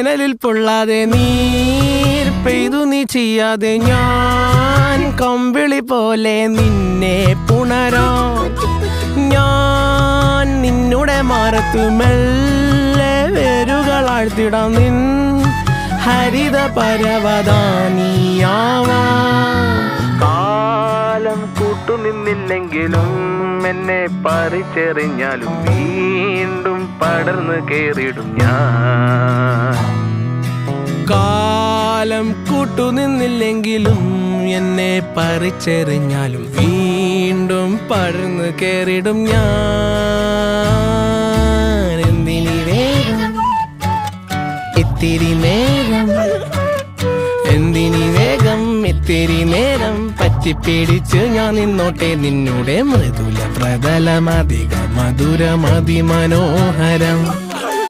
കനലിൽ പൊള്ളാതെ നീർ പെയ്തു നീ ചെയ്യാതെ ഞാൻ കമ്പിളി പോലെ നിന്നെ പുണരാം. ഞാൻ നിന്നുടെ മാറത്തു മെല്ലെ വേരുകളാഴ്ത്തിടാം. നിൻ ഹരിത പരവതാനിയാവാം. കാലം കൂട്ടുനിന്നില്ലെങ്കിലും എന്നെ പറിച്ചെറിഞ്ഞാലും വീണ്ടും പടർന്നു കേറിടും ഞാൻ. കാലം കൂട്ടുനിന്നില്ലെങ്കിലും എന്നെ പറിച്ചെറിഞ്ഞാലും വീണ്ടും പടർന്നു കേറിടും ഞാൻ. എന്തിനി വേഗം ഇത്തിരി നേരം, എന്തിനി വേഗം ഇത്തിരി നേരം പറ്റിപ്പിടിച്ച് ഞാൻ നിന്നോട്ടെ നിന്നുടെ മൃദുല പ്രതലമധിക മധുരമതിമനോഹരം.